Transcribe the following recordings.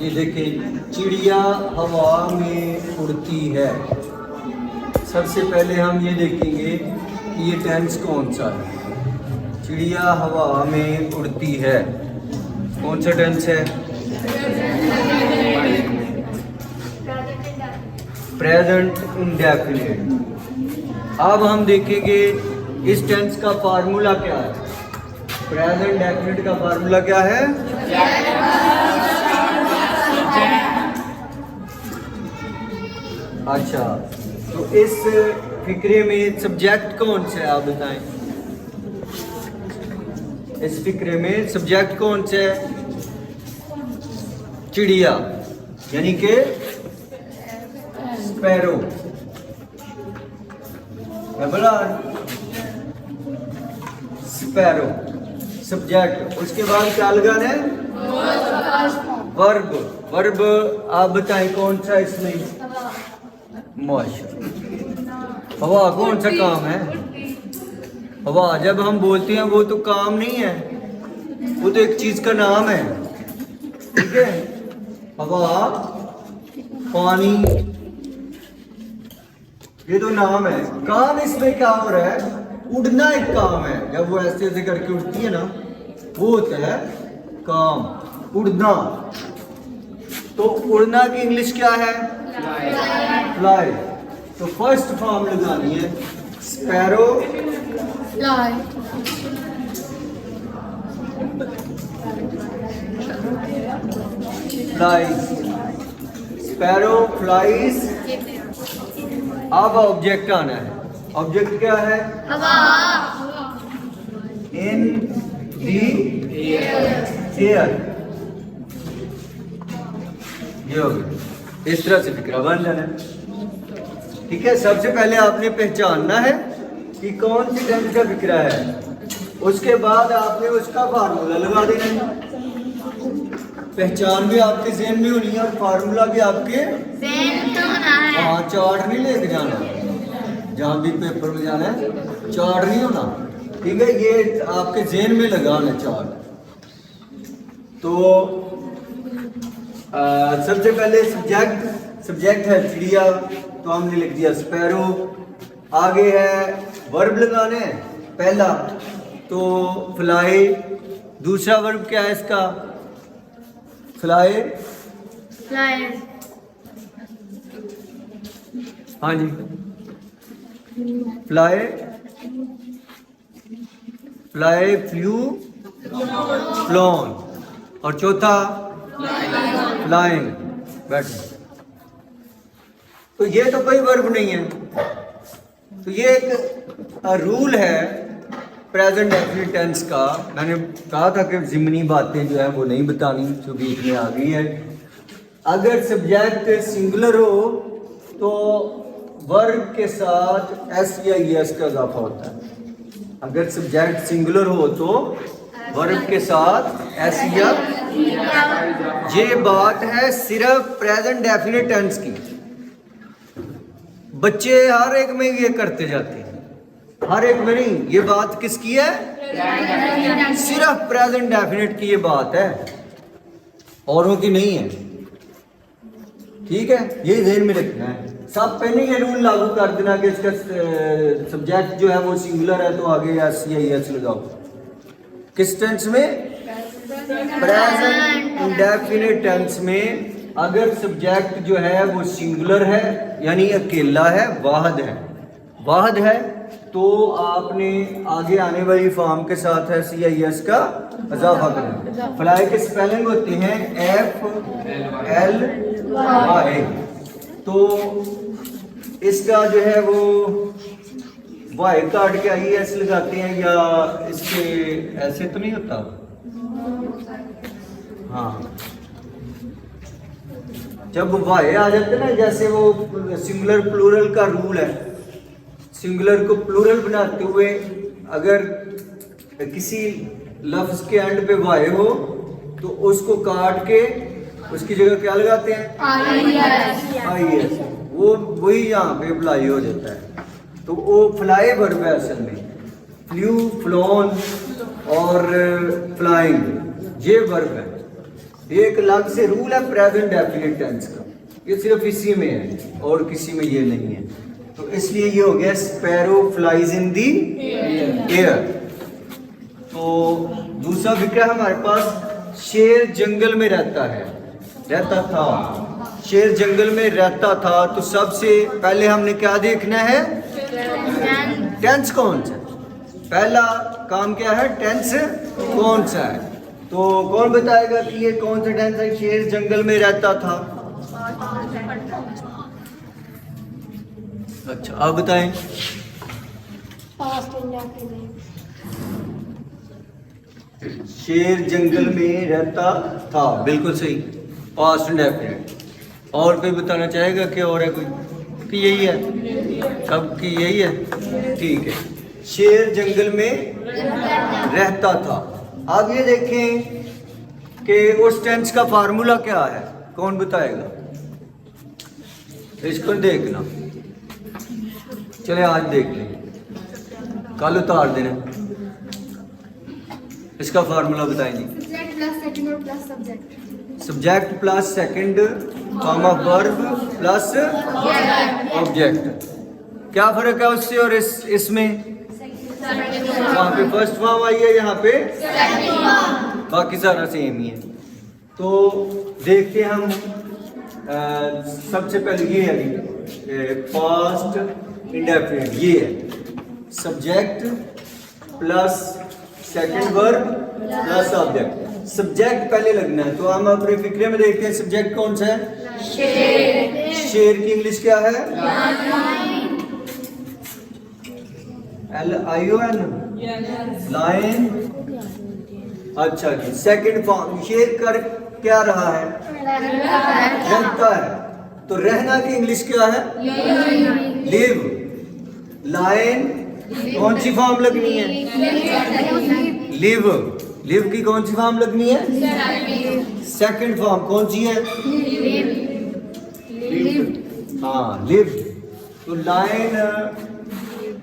ये देखें, चिड़िया हवा में उड़ती है। सबसे पहले हम ये देखेंगे कि ये टेंस कौन सा है। चिड़िया हवा में उड़ती है, कौन सा टेंस है? Present indefinite. अब हम देखेंगे इस टेंस का फार्मूला क्या है। प्रेजेंट डेफिनिट का फार्मूला क्या है? अच्छा, तो इस फिक्रे में सब्जेक्ट कौन से है आप बताएं। इस फिक्रे में सब्जेक्ट कौन से है? चिड़िया, यानी कि स्पैरो। Sparrow subject. उसके बाद क्या लगाना है? वर्ब। वर्ब आप बताएं कौन सा इसमें? माशाअल्लाह। हवा कौन सा काम है? हवा जब हम बोलते हैं वो तो काम नहीं है, वो तो एक चीज का नाम है, ठीक है। हवा, पानी, ये तो नाम है। काम इसमें क्या हो रहा है? उड़ना एक काम है। जब वो ऐसे ऐसे करके उड़ती है ना, वो होता है काम, उड़ना। तो उड़ना की इंग्लिश क्या है? फ्लाई। तो फर्स्ट फॉर्म लगानी है sparrow fly. Flies. Sparrow flies. अब ऑब्जेक्ट आना है। ऑब्जेक्ट क्या है? हवा। इन दी एयर। ये हो गया। इस तरह से फिक्रा बन जाना है, ठीक है। सबसे पहले आपने पहचानना है कि कौन सी टेंस का फिक्रा है, उसके बाद आपने उसका फार्मूला लगा देना है। पहचान भी आपके ज़हन में होनी है और फार्मूला भी आपके ज़हन में होना है। हाँ, चार्ट नहीं लेके जाना, जहाँ भी पेपर में जाना है चार्ट नहीं होना, ठीक है। ये आपके ज़हन में लगाना चार्ट। तो सबसे पहले सब्जेक्ट है चिड़िया, तो हमने लिख दिया स्पैरो। आगे है वर्ब लगाने, पहला तो फ्लाई। दूसरा वर्ब क्या है इसका? फ्लाई। फ्लाई। हाँ जी, फ्लाई, फ्लाई, फ्लू, फ्लोन। और चौथा फ्लाइंग, बैठ। तो ये तो कोई वर्ब नहीं है। तो ये एक रूल है प्रेजेंट डेफिनिट टेंस का। मैंने कहा था कि ज़िमनी बातें जो है वो नहीं बतानी, जो बीच में आ गई है। अगर सब्जेक्ट सिंगुलर हो तो वर्ब के साथ एस या एस का इजाफा होता है। अगर सब्जेक्ट सिंगुलर हो तो वर्ब के साथ एस या। ये बात है सिर्फ प्रेजेंट डेफिनिट टेंस की। बच्चे हर एक में ये करते जाते हैं, हर एक में नहीं। ये बात किसकी है? सिर्फ प्रेजेंट डेफिनिट की ये बात है, औरों की नहीं है, ठीक है। ये ध्यान में रखना है। सब पे नहीं ये रूल लागू कर देना कि इसका सब्जेक्ट जो है वो सिंगुलर है तो आगे एस या एस लगाओ। किस टेंस में? प्रेजेंट इंडेफिनिट टेंस में अगर सब्जेक्ट जो है वो सिंगुलर है, यानी अकेला है, वाहद है, तो आपने आगे आने वाली फॉर्म के साथ एस या एस का इजाफा करना। फ्लाई के स्पेलिंग होते हैं FLY। तो इसका जो है वो वाई काट के IES लगाते हैं, या इसके ऐसे तो नहीं होता। हाँ, जब वाई आ जाते ना, जैसे वो सिंगुलर प्लूरल का रूल है, सिंगुलर को प्लूरल बनाते हुए अगर किसी लफ्ज के एंड पे वाई हो तो उसको काट के उसकी जगह क्या लगाते हैं? IES। वो वही यहाँ पे फ्लाई हो जाता है। तो वो फ्लाई वर्ब है असल में। फ्लू, फ्लोन और फ्लाइंग ये वर्ब है। एक अलग से रूल है प्रेजेंट डेफिनेट टेंस का, ये सिर्फ इसी में है और किसी में ये नहीं है। तो इसलिए ये हो गया स्पैरो फ्लाइज इन दी एयर। तो दूसरा फिक्र हमारे पास शेर जंगल में रहता है, रहता था, शेर जंगल में रहता था। तो सबसे पहले हमने क्या देखना है, टेंस कौन सा, पहला काम क्या है, टेंस कौन सा है। तो कौन बताएगा कि ये कौन सा टेंस है, शेर जंगल में रहता था। अच्छा आप बताएं। Past indefinite. शेर जंगल में रहता था, बिल्कुल सही, पास्ट इंडेफिनिट। और कोई बताना चाहेगा कि और है कोई, कि यही है, सब की यही है, ठीक है। शेर जंगल में रहता था। अब ये देखें कि उस टेंस का फार्मूला क्या है, कौन बताएगा, इसको देखना, चले आज देख लें, कल उतार देना। इसका फार्मूला बताएंगे, Subject plus second word plus subject. Subject plus second comma verb plus object. क्या फर्क है उससे और इसमें, वहाँ पे फर्स्ट फॉर्म आई है, यहाँ पे बाकी सारा सेम ही है। तो देखते हैं हम, सबसे पहले ये है पास्ट इंडेफिनिट, ये है subject plus second verb plus object. Subject पहले लगना है, तो हम अपने फिक्रे में देखते हैं सब्जेक्ट कौन सा है, शेर। शेर की इंग्लिश क्या है, LION, लायन। अच्छा जी, सेकंड फॉर्म, शेर कर क्या रहा है, रहता है। तो रहना की इंग्लिश क्या है, लिव। लायन कौन सी फॉर्म लगनी है, लिव। लिव की कौन सी फॉर्म लगनी है, सेकंड फॉर्म कौन सी है, हाँ लिव। तो लायन,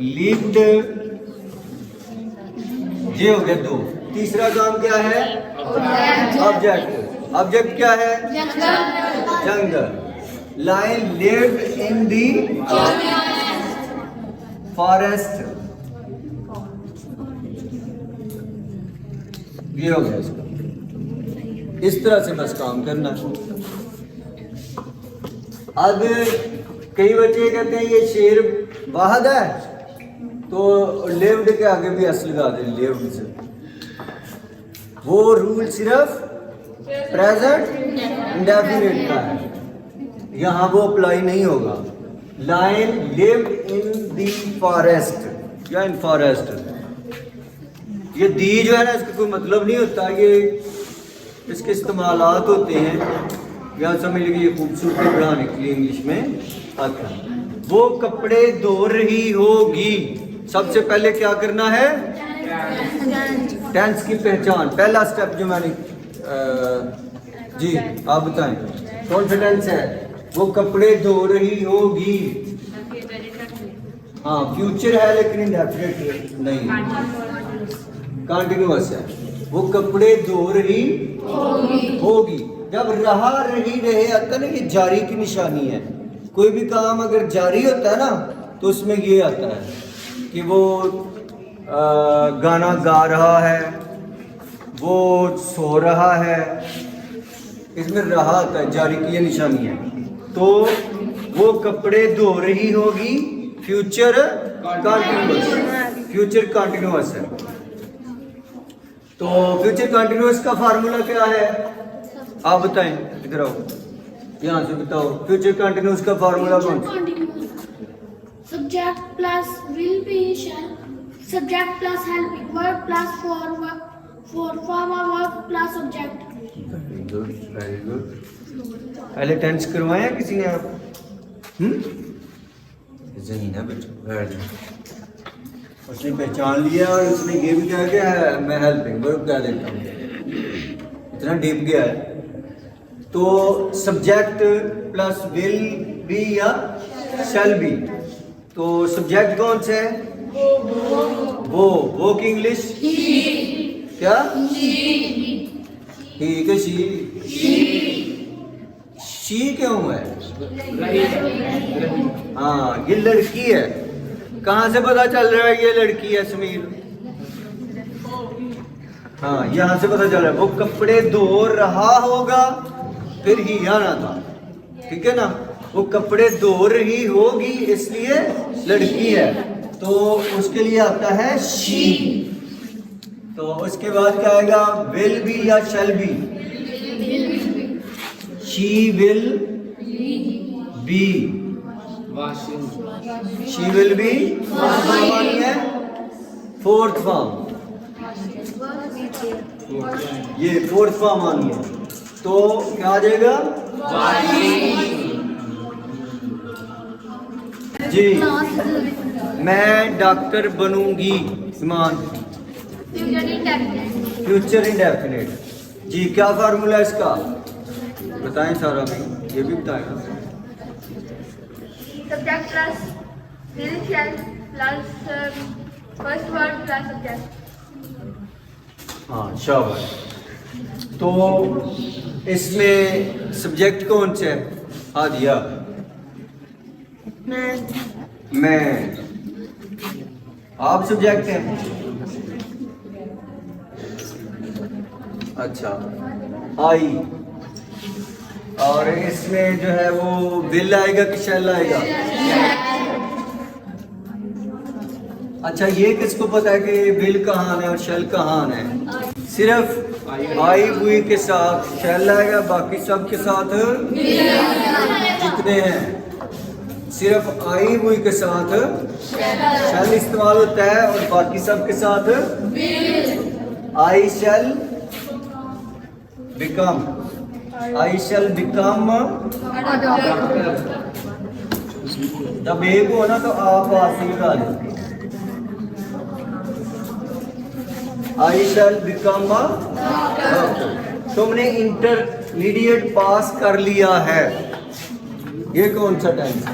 लिव्ड, ये हो गया दो। तीसरा काम क्या है, ऑब्जेक्ट। ऑब्जेक्ट क्या है, जंगल। Lion lived in the forest, ये हो गया इसका। इस तरह से बस काम करना है। अब कई बच्चे कहते हैं ये शेर वाहद है, तो लिव्ड के आगे भी एस लगा दें, लिव्ड से। वो रूल सिर्फ प्रेजेंट इंडेफिनिट का है, यहाँ वो अप्लाई नहीं होगा। Lion lived in the forest या इन फॉरेस्ट, ये दी जो है ना, इसका कोई मतलब नहीं होता, ये इसके इस्तेमालात होते हैं, या समझ लीजिए ये खूबसूरती बढ़ाने के लिए इंग्लिश में आता है। वो कपड़े धो रही होगी, सबसे पहले क्या करना है, टेंस की पहचान, पहला स्टेप जो मैंने जी आप बताएं कौन सा टेंस है, वो कपड़े धो रही होगी। हाँ फ्यूचर है लेकिन इंडेफिनिट नहीं, कंटिन्यूअस है। वो कपड़े धो रही होगी, जब रहा रही रहे आता ना, ये जारी की निशानी है। कोई भी काम अगर जारी होता है ना, तो उसमें ये आता है कि वो गाना गा रहा है, वो सो रहा है, इसमें रहा आता है, जारी की ये निशानी है। तो वो कपड़े धो रही होगी, फ्यूचर कंटिन्यूअस, फ्यूचर कंटिन्यूअस है। तो फ्यूचर कंटिन्यूअस का फार्मूला क्या है, आप बताएं, इधर आओ, यहाँ से बताओ, फ्यूचर कंटिन्यूअस का फार्मूला कौन सा? Subject plus will be shall, subject plus helping verb plus for former verb plus object. Very good, very good. पहले टेंस करवाया किसी ने आप? जमीन है बच्चों, वेरी गुड। उसने पहचान लिया और उसने ये भी कहा कि मैं हेल्पिंग वर्ब कह देता हूँ, इतना डीप गया है। तो सब्जेक्ट प्लस विल बी या शैल बी, तो सब्जेक्ट कौन सा है, वो की इंग्लिश क्या, ठीक है, शी क्यों है? हाँ, ये लड़की है। कहाँ से पता चल रहा है ये लड़की है समीर? हाँ, यहाँ से पता चल रहा है। वो कपड़े धो रहा होगा, फिर ही आना था, ठीक है ना। वो कपड़े धो रही होगी, इसलिए लड़की है, तो उसके लिए आता है शी। तो उसके बाद क्या आएगा? विल बी या shall be? She will be, she will be है फोर्थ फॉर्म, ये फोर्थ फॉर्म आनी है, तो क्या आ जाएगा? जी, मैं डॉक्टर बनूंगी। ईमान, फ्यूचर इंडेफिनिट। जी, क्या फार्मूला है इसका? बताएं सारा भी, ये भी बताएं। Subject plus will shall plus first word plus subject. हाँ, शाबाश। तो इसमें सब्जेक्ट कौन से है? हाँ दिया, मैं। आप सब्जेक्ट हैं? अच्छा, आई। और इसमें जो है वो विल आएगा कि शैल आएगा? अच्छा, ये किसको पता है कि विल कहाँ आना है और शैल कहाँ आना है? सिर्फ आई हुई के साथ शैल आएगा, बाकी सब के साथ जितने हैं सिर्फ आई हुई के साथ शैल इस्तेमाल होता है, और बाकी सब के साथ आई शैल बिकम, आई शैल बिकम। जब एक हो ना तो आप आगे लगा लेते। आई शैल बिकम। तुमने इंटरमीडिएट पास कर लिया है, ये कौन सा टेंस है?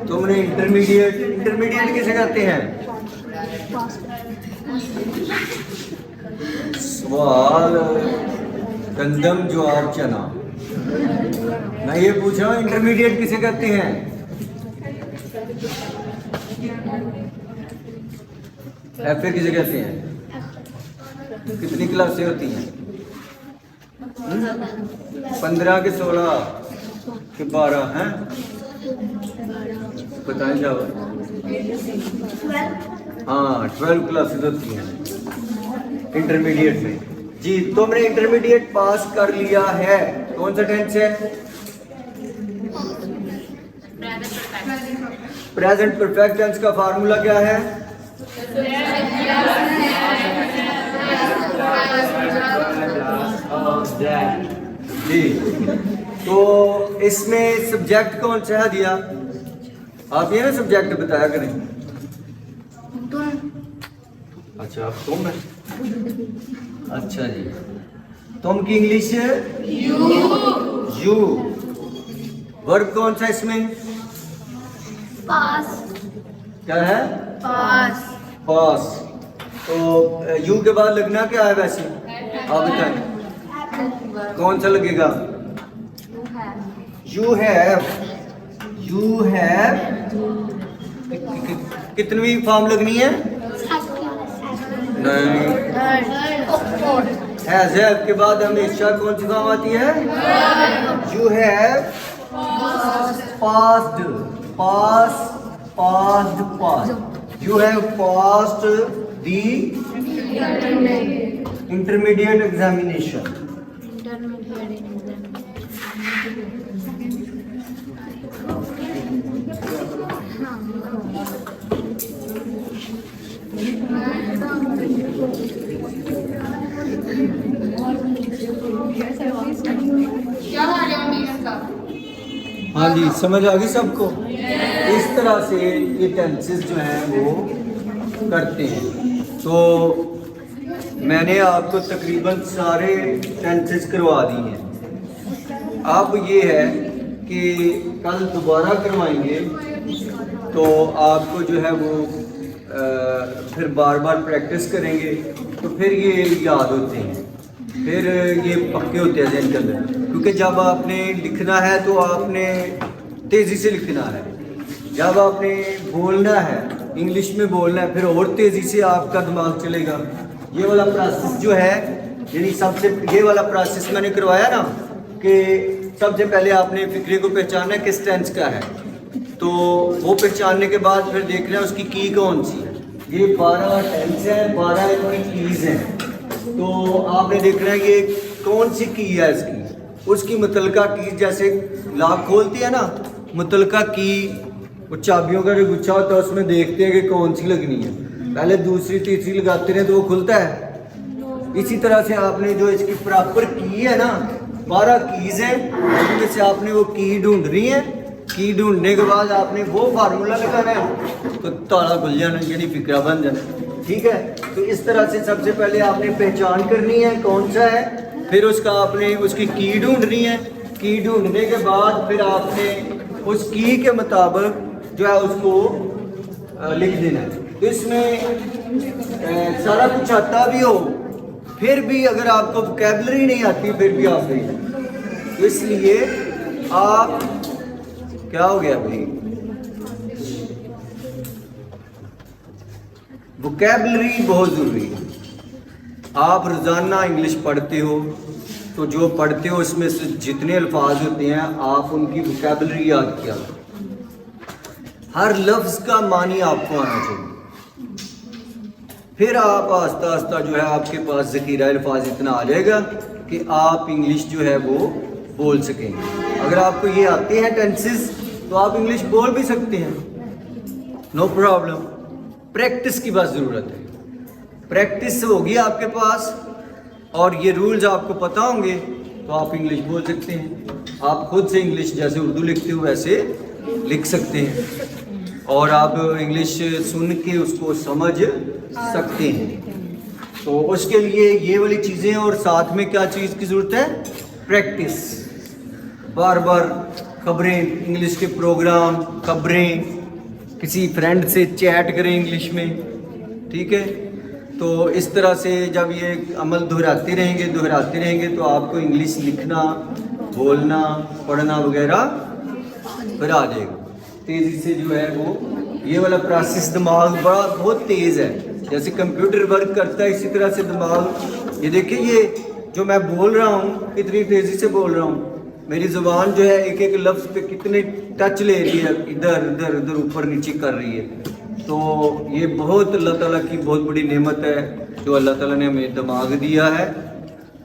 तुमने इंटरमीडिएट किसे कहते हैं? सवाल गंदम जवाब चना। मैं ये पूछ रहा हूँ, इंटरमीडिएट किसे कहते हैं? एफ किसे कहते हैं? कितनी क्लासें होती हैं? 15 के 16 के 12 हैं? बताएं जाओ। हाँ, 12 क्लासेस होती हैं इंटरमीडिएट में। जी, तुमने इंटरमीडिएट पास कर लिया है, कौन सा टेंस है? प्रेजेंट परफेक्ट टेंस का फार्मूला क्या है? जी, तो इसमें सब्जेक्ट कौन सा है दिया? आप ये ना सब्जेक्ट बताया करें। अच्छा, आप तुम है? अच्छा जी, तुम की इंग्लिश है यू। वर्ब कौन सा इसमें? पास। क्या है? पास। पास। तो यू के बाद लगना क्या है वैसे? आप बताएं, कौन सा लगेगा? You have. यू हैव कितनी फॉर्म लगनी है? नहीं, हैव के बाद हमेशा कौन सी फॉर्म आती है? You have passed, past. You have passed the intermediate examination. हाँ जी, समझ आ गई सबको? इस तरह से ये टेंसेस जो हैं वो करते हैं। तो मैंने आपको तकरीबन सारे टेंसेस करवा दिए हैं। अब ये है कि कल दोबारा करवाएंगे तो आपको जो है वो फिर बार बार प्रैक्टिस करेंगे तो फिर ये याद होते हैं। फिर ये पक्के होते हैं जहन के अंदर, क्योंकि जब आपने लिखना है तो आपने तेज़ी से लिखना है, जब आपने बोलना है इंग्लिश में बोलना है फिर और तेज़ी से आपका दिमाग चलेगा। ये वाला प्रोसेस जो है, यानी सबसे ये वाला प्रोसेस मैंने करवाया ना कि सबसे पहले आपने फिक्रे को पहचानना है किस टेंस का है, तो वो पहचानने के बाद फिर देखना है उसकी की कौन सी है। ये 12 टेंस है, 12 इनकी कीज़ हैं, तो आपने देखना है कि कौन सी की है इसकी, उसकी मुतलका की, जैसे लॉक खोलती है ना मुतलका की, वो चाबियों का जो गुच्छा होता है उसमें देखते हैं कि कौन सी लगनी है, पहले दूसरी तीसरी लगाते हैं तो वो खुलता है। इसी तरह से आपने जो इसकी प्रॉपर की है ना, 12 कीज़ हैं, उनमें से आपने वो की ढूंढनी है। की ढूंढने के बाद आपने वो फार्मूला लगाना है तो ताला खुल जाना, यानी फिक्रा बन जाना, ठीक है। तो इस तरह से सबसे पहले आपने पहचान करनी है कौन सा है, फिर उसका आपने उसकी की ढूंढनी है। की ढूंढने के बाद फिर आपने उस की के मुताबिक जो है उसको लिख देना है। तो इसमें सारा कुछ आता भी हो, फिर भी अगर आपको वोकैबुलरी नहीं आती फिर भी आप नहीं, तो इसलिए आप क्या हो गया भाई, वोकैबुलरी बहुत ज़रूरी है। आप रोज़ाना इंग्लिश पढ़ते हो तो जो पढ़ते हो उसमें से जितने अल्फाज होते हैं आप उनकी वोकैबुलरी याद किया, हर लफ्ज़ का मानी आपको आना चाहिए, फिर आप आस्ता आस्ता जो है आपके पास ज़ख़ीरा अल्फाज इतना आ जाएगा कि आप इंग्लिश जो है वो बोल सकेंगे। अगर आपको ये आते हैं टेंसेस तो आप इंग्लिश बोल भी सकते हैं, नो प्रॉब्लम। प्रैक्टिस की बस ज़रूरत है, प्रैक्टिस होगी आपके पास और ये रूल्स आपको पता होंगे तो आप इंग्लिश बोल सकते हैं। आप खुद से इंग्लिश जैसे उर्दू लिखते हो वैसे लिख सकते हैं और आप इंग्लिश सुन के उसको समझ सकते हैं। तो उसके लिए ये वाली चीज़ें, और साथ में क्या चीज़ की ज़रूरत है, प्रैक्टिस। बार बार खबरें, इंग्लिश के प्रोग्राम, खबरें, किसी फ्रेंड से चैट करें इंग्लिश में, ठीक है। तो इस तरह से जब ये अमल दोहराते रहेंगे तो आपको इंग्लिश लिखना, बोलना, पढ़ना वगैरह फिर आ जाएगा तेज़ी से। जो है वो ये वाला प्रोसेस दिमाग बड़ा बहुत तेज़ है, जैसे कंप्यूटर वर्क करता है इसी तरह से दिमाग। ये देखिए, ये जो मैं बोल रहा हूँ कितनी तेज़ी से बोल रहा हूँ, मेरी ज़ुबान जो है एक एक लफ्ज़ पे कितने टच ले रही है, इधर उधर उधर ऊपर नीचे कर रही है। तो ये बहुत अल्लाह ताला की बहुत बड़ी नेमत है जो अल्लाह ताला ने हमें दिमाग दिया है,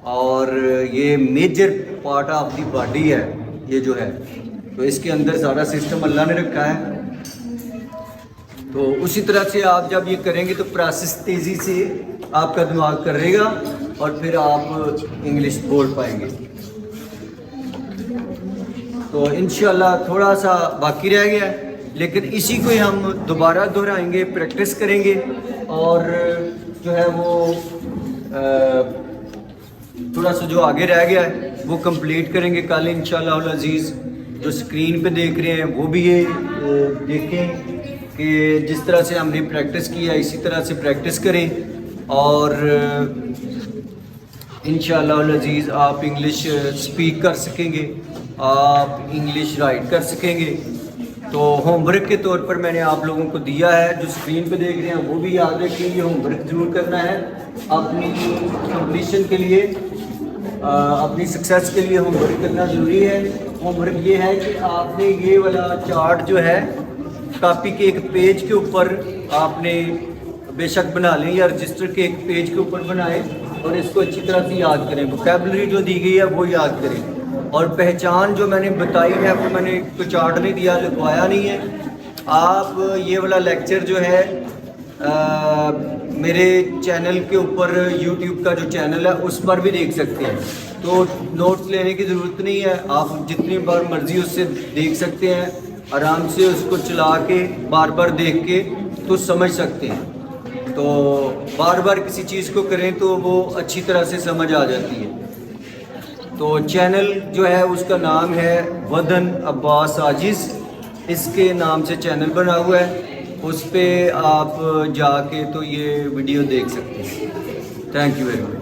और ये major part of the body है ये जो है, तो इसके अंदर सारा सिस्टम अल्लाह ने रखा है। तो उसी तरह से आप जब ये करेंगे तो प्रोसेस तेज़ी से आपका दिमाग करेगा और फिर आप इंग्लिश बोल पाएंगे। तो इंशाल्लाह थोड़ा सा बाकी रह गया है, लेकिन इसी को ही हम दोबारा दोहराएंगे, प्रैक्टिस करेंगे और जो है वो थोड़ा सा जो आगे रह गया है वो कंप्लीट करेंगे कल इंशाल्लाह अज़ीज़। जो स्क्रीन पे देख रहे हैं वो भी ये देखें कि जिस तरह से हमने प्रैक्टिस की है इसी तरह से प्रैक्टिस करें, और इंशाल्लाह अज़ीज़ आप इंग्लिश स्पीक कर सकेंगे, आप इंग्लिश राइट कर सकेंगे। तो होमवर्क के तौर पर मैंने आप लोगों को दिया है, जो स्क्रीन पे देख रहे हैं वो भी याद रखें, ये होमवर्क ज़रूर करना है अपनी कंप्लीशन के लिए, अपनी सक्सेस के लिए होमवर्क करना ज़रूरी है। होमवर्क ये है कि आपने ये वाला चार्ट जो है कॉपी के एक पेज के ऊपर आपने बेशक बना लें या रजिस्टर के एक पेज के ऊपर बनाएं और इसको अच्छी तरह से याद करें। वोकैबुलरी जो दी गई है वो याद करें, और पहचान जो मैंने बताई है वो मैंने कोई चार्ट नहीं दिया, लिखवाया नहीं है। आप ये वाला लेक्चर जो है मेरे चैनल के ऊपर, यूट्यूब का जो चैनल है उस पर भी देख सकते हैं, तो नोट्स लेने की ज़रूरत नहीं है, आप जितनी बार मर्ज़ी उससे देख सकते हैं, आराम से उसको चला के बार बार देख के तो समझ सकते हैं। तो बार बार किसी चीज़ को करें तो वो अच्छी तरह से समझ आ जाती है। तो चैनल जो है उसका नाम है वदन अब्बास आजिज़, इसके नाम से चैनल बना हुआ है, उस पर आप जाके तो ये वीडियो देख सकते हैं। Thank you very much.